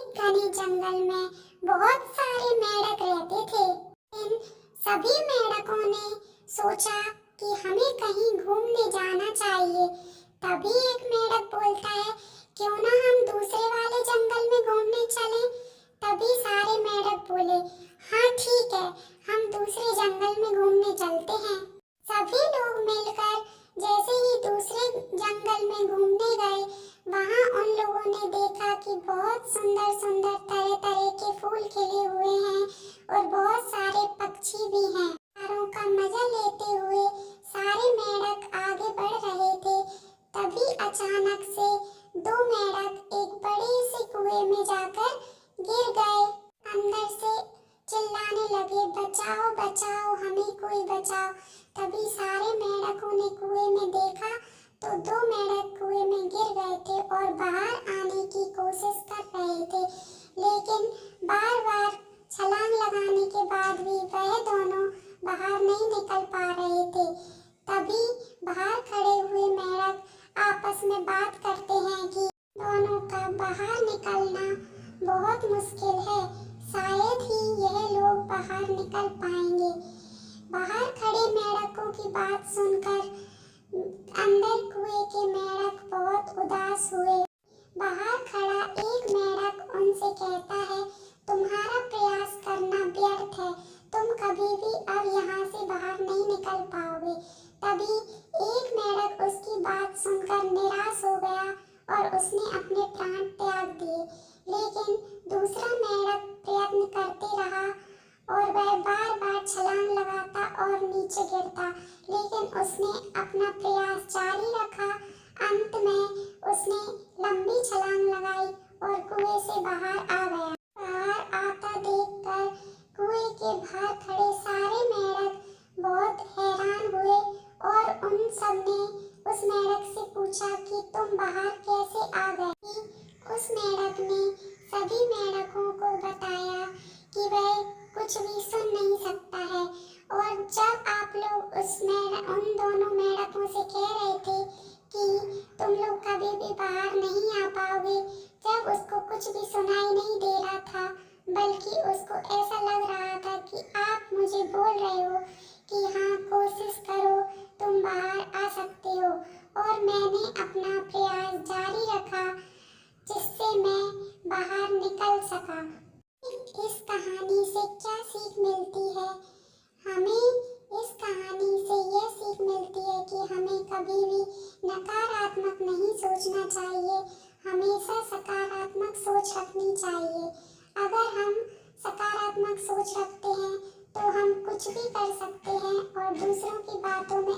घने जंगल में बहुत सारे मेंढक रहते थे। इन सभी मेंढकों ने सोचा कि हमें कहीं घूमने जाना चाहिए। तभी एक मेंढक बोलता है, क्यों ना हम दूसरे वाले जंगल में घूमने चलें। तभी सारे मेंढक बोले, हाँ ठीक है, हम दूसरे जंगल में घूमने चलते हैं। सभी लोग मिलकर जैसे ही दूसरे जंगल में घूमने गए, वहां उन लोगों ने देखा कि बहुत सुंदर सुंदर तरह तरह के फूल खिले हुए हैं और बहुत सारे पक्षी भी हैं। नज़ारों का मजा लेते हुए सारे मेंढक आगे बढ़ रहे थे। तभी अचानक से दो मेंढक एक बड़े से कुएं में जाकर गिर गए। अंदर से चिल्लाने लगे, बचाओ बचाओ, हमें कोई बचाओ। तभी सारे मेंढकों ने कुएं में देखा तो दो मेंढक कुएं में गिर गए थे और बाहर आने की कोशिश कर रहे थे, लेकिन बार बार छलांग लगाने के बाद भी वह दोनों बाहर नहीं निकल पा रहे थे। तभी बाहर खड़े हुए मेंढक आपस में बात करते हैं कि दोनों का बाहर निकलना बहुत मुश्किल है, शायद ही यह लोग बाहर निकल पाएंगे। बाहर खड़े मेंढकों की बात सुनकर अंदर कुएं के मेंढक बहुत उदास हुए। बाहर खड़ा एक मेंढक उनसे कहता है, तुम्हारा प्रयास करना व्यर्थ है, तुम कभी भी अब यहाँ से बाहर नहीं निकल पाओगे। तभी एक मेंढक उसकी बात सुनकर निराश हो गया और उसने अपने प्राण त्याग दिए। लेकिन दूसरा मेंढक प्रयत्न करते रहा और वह बार बार छलांग लगाता और नीचे गिरता, लेकिन उसने अपना प्रयास जारी रखा। अंत में उसने लंबी छलांग लगाई और कुएं से बाहर आ गया। बाहर आता देखकर कुएं के बाहर खड़े सारे मेंढक बहुत हैरान हुए और उन सब ने उस मेंढक से पूछा कि तुम बाहर कैसे आ गए। उस मेंढक ने सभी मेंढकों को बताया कि वह कुछ भी सुन नहीं सकता है, और जब आप लोग उन दोनों मेंढकों से कह रहे थे कि तुम लोग कभी भी बाहर नहीं आ पाओगे, जब उसको कुछ भी सुनाई नहीं दे रहा था, बल्कि उसको ऐसा लग रहा था कि आप मुझे बोल रहे हो कि हाँ कोशिश करो, तुम बाहर आ सकते हो। और मैंने अपना प्रयास जारी रखा जिससे मैं बाहर निकल सका। इस कहानी से क्या सीख मिलती है? हमें इस कहानी से यह सीख मिलती है कि हमें कभी भी नकारात्मक नहीं सोचना चाहिए, हमेशा सकारात्मक सोच रखनी चाहिए। अगर हम सकारात्मक सोच रखते हैं तो हम कुछ भी कर सकते हैं और दूसरों की बातों में